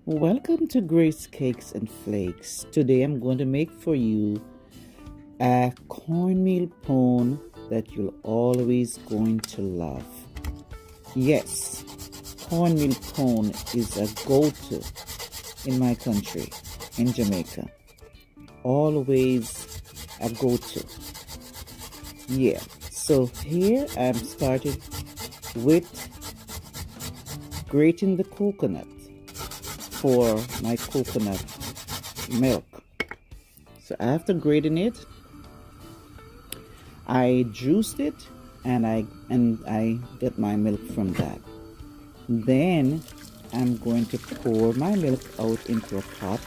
Welcome to Grace Cakes and Flakes. Today I'm going to make for you a cornmeal pone that you're always going to love. Yes, cornmeal pone is a go-to in my country, in Jamaica. Always a go-to. Yeah, so here I'm started with grating the coconut for my coconut milk. So after grating it, I juiced it and I get my milk from that. Then I'm going to pour my milk out into a pot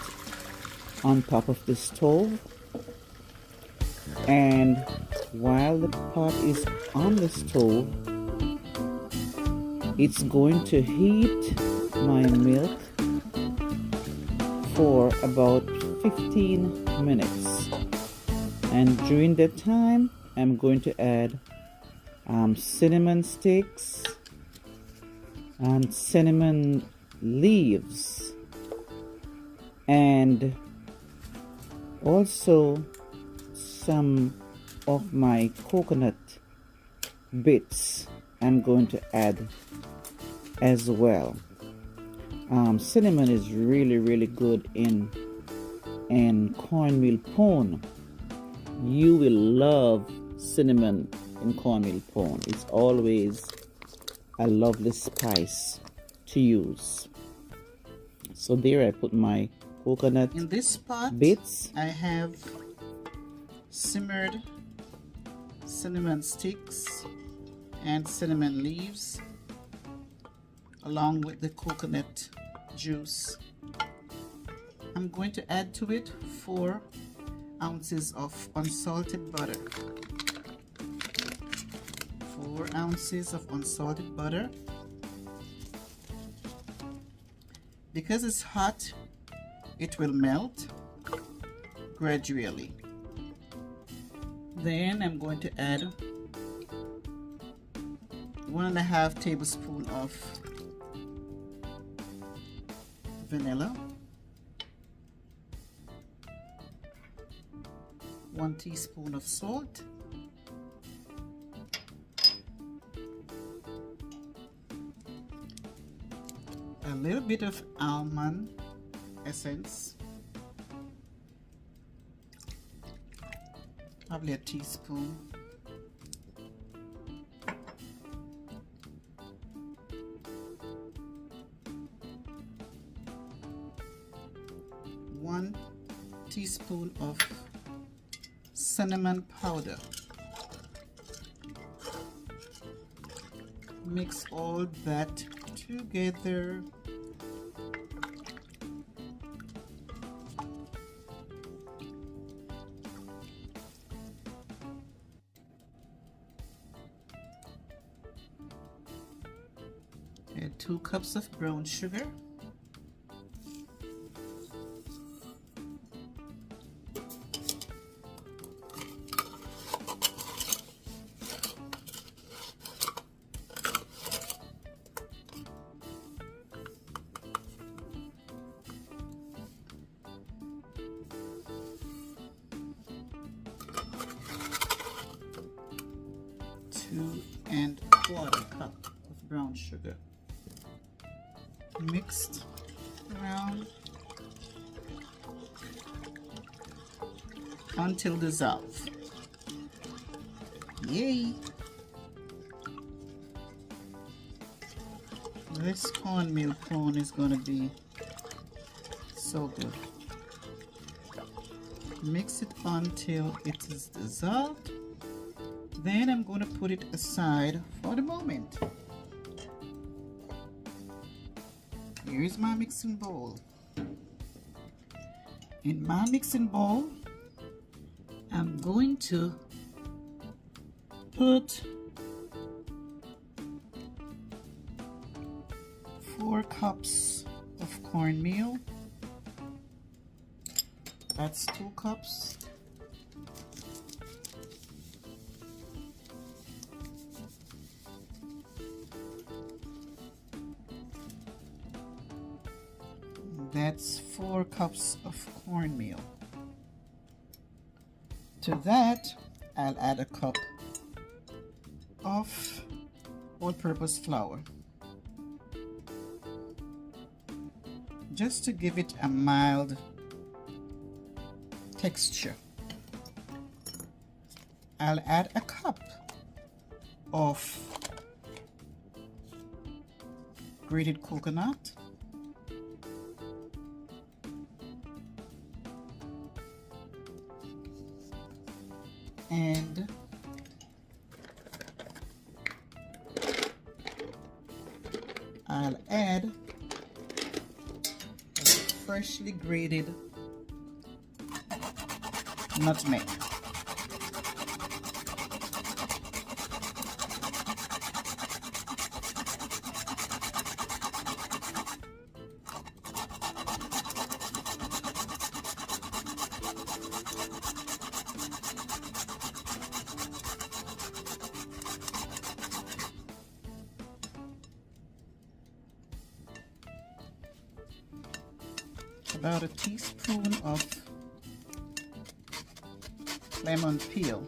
on top of the stove, and while the pot is on the stove, it's going to heat my milk for about 15 minutes. And during that time, I'm going to add cinnamon sticks and cinnamon leaves, and also some of my coconut bits I'm going to add as well. Cinnamon is really good in cornmeal pone. You will love cinnamon in cornmeal pone. It's always a lovely spice to use. So there I put my coconut In this pot, bits. I have simmered cinnamon sticks and cinnamon leaves along with the coconut juice. I'm going to add to it 4 ounces of unsalted butter. 4 ounces of unsalted butter. Because it's hot, it will melt gradually. Then I'm going to add 1.5 tablespoons of vanilla, 1 teaspoon of salt, a little bit of almond essence, probably a teaspoon, one teaspoon of cinnamon powder. Mix all that together. Add 2 cups of brown sugar. Two and a quarter cup of brown sugar. Mixed around until dissolved. Yay! This cornmeal pone is going to be so good. Mix it until it is dissolved. Then I'm going to put it aside for the moment. Here is my mixing bowl. In my mixing bowl, I'm going to put 4 cups of cornmeal. That's 2 cups. That's 4 cups of cornmeal. To that, I'll add a cup of all-purpose flour, just to give it a mild texture. I'll add a cup of grated coconut, and I'll add a freshly grated nutmeg. About a teaspoon of lemon peel,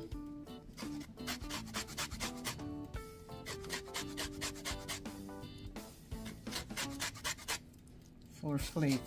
for flavor.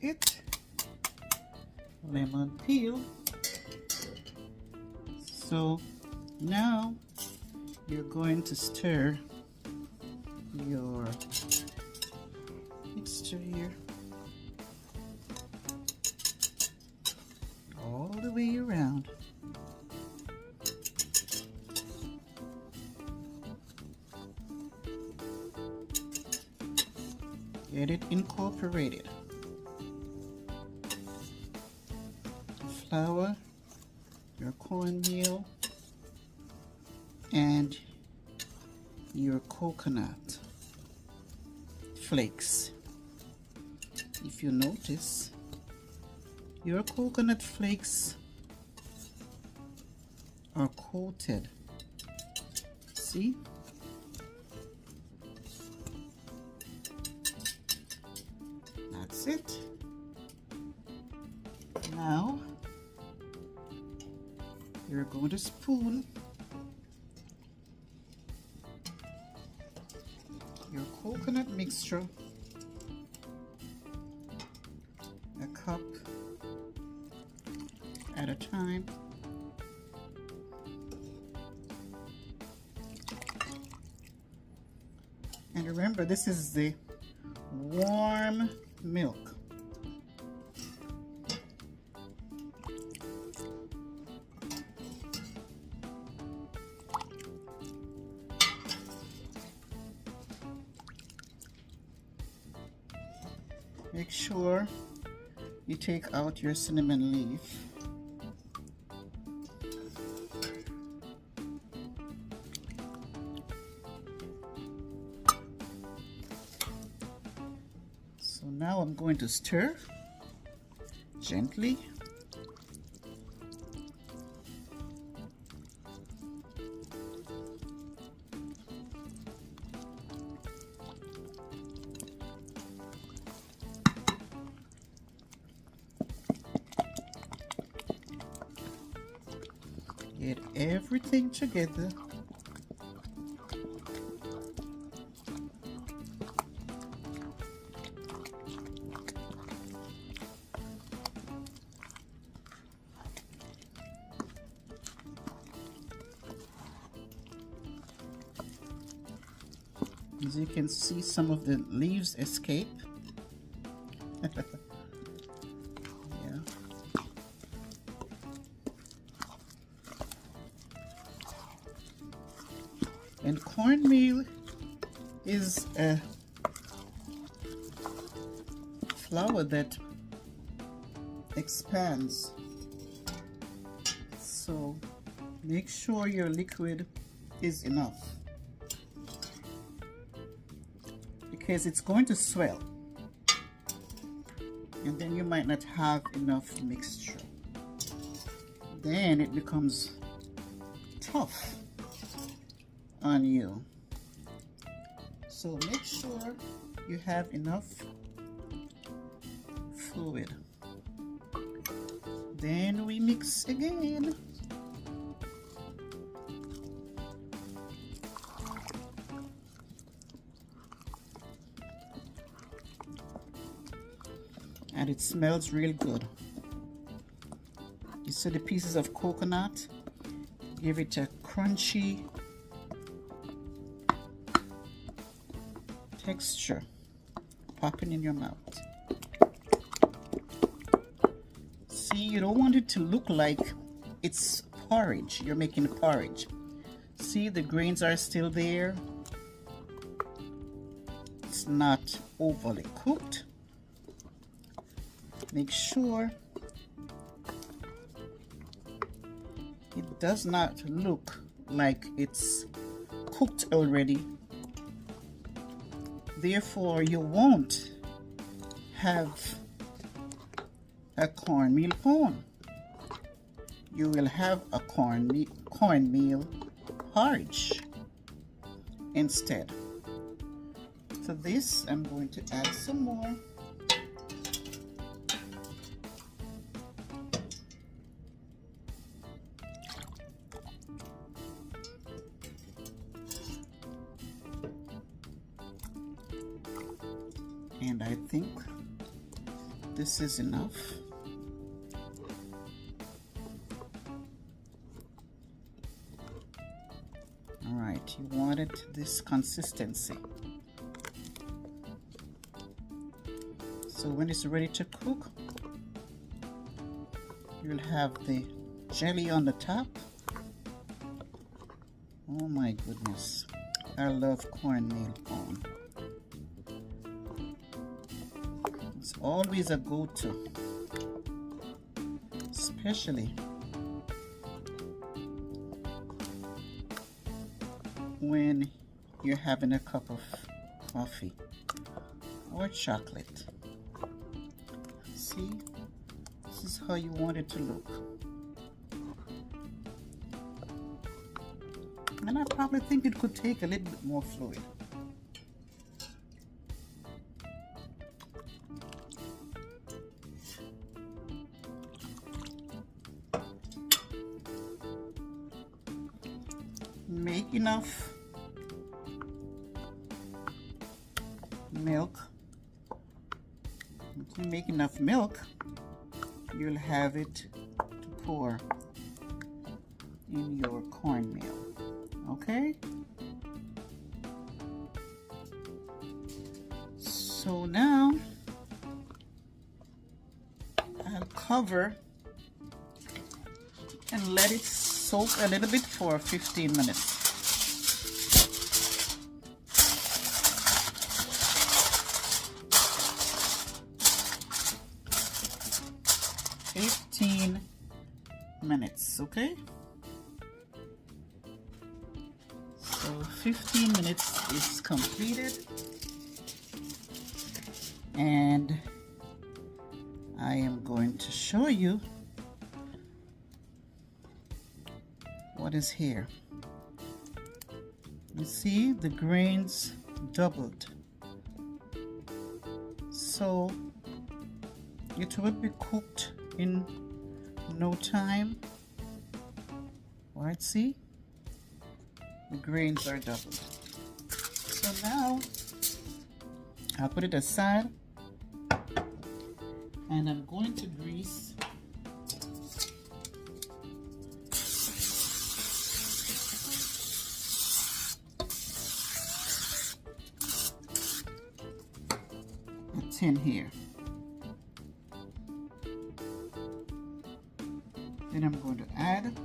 It lemon peel. So now you're going to stir your mixture here all the way around. Get it incorporated. Flour, your cornmeal, and your coconut flakes. If you notice, your coconut flakes are coated. See? That's it. Now you're going to spoon your coconut mixture, a cup at a time, and remember, this is the warm milk. Make sure you take out your cinnamon leaf. So now I'm going to stir gently. Get everything together. As you can see, some of the leaves escape. Yeah. And cornmeal is a flour that expands. So make sure your liquid is enough, because it's going to swell and then you might not have enough mixture. Then it becomes tough on you. So make sure you have enough fluid. Then we mix again. And it smells real good. You see the pieces of coconut? Give it a crunchy texture, popping in your mouth. See, you don't want it to look like it's porridge. You're making porridge. See, the grains are still there. It's not overly cooked. Make sure it does not look like it's cooked already. Therefore, you won't have a cornmeal pone. You will have a cornmeal porridge instead. To this, I'm going to add some more. And I think this is enough. All right, you wanted this consistency. So when it's ready to cook, you'll have the jelly on the top. Oh my goodness, I love cornmeal pone. It's always a go-to, especially when you're having a cup of coffee or chocolate. See, this is how you want it to look. And I probably think it could take a little bit more fluid. Make enough milk. If you make enough milk, you'll have it to pour in your cornmeal. Okay? So now I'll cover and let it soak a little bit for 15 minutes. 15 minutes, okay? So 15 minutes is completed, and I am going to show you what is here. You see the grains doubled, so it will be cooked in no time. All right, see, the grains are doubled. So now I'll put it aside, and I'm going to grease a tin here. Then I'm going to add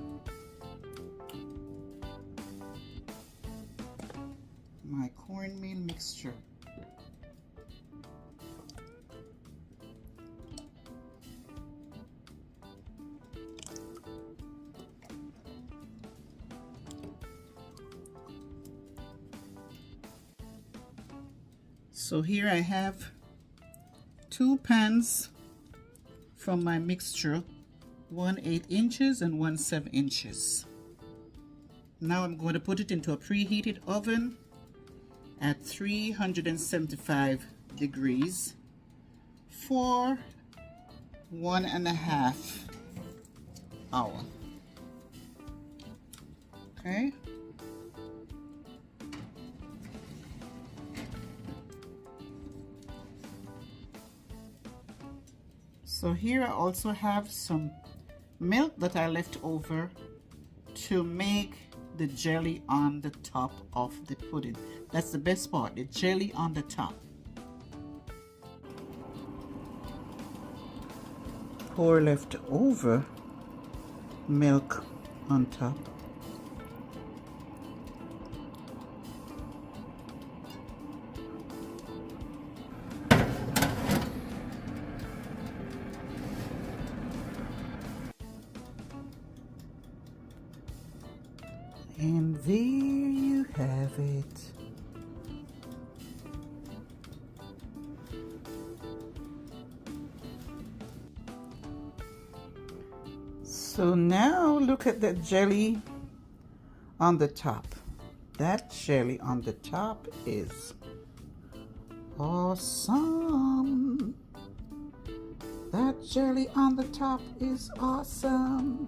my cornmeal mixture. So here I have 2 pans from my mixture, one 8 inches and one 7 inches. Now I'm going to put it into a preheated oven at 375 degrees for 1.5 hours. Okay. So here I also have some milk that I left over to make the jelly on the top of the pudding. That's the best part, the jelly on the top. Pour left over milk on top. And there you have it. So now look at that jelly on the top. That jelly on the top is awesome. That jelly on the top is awesome.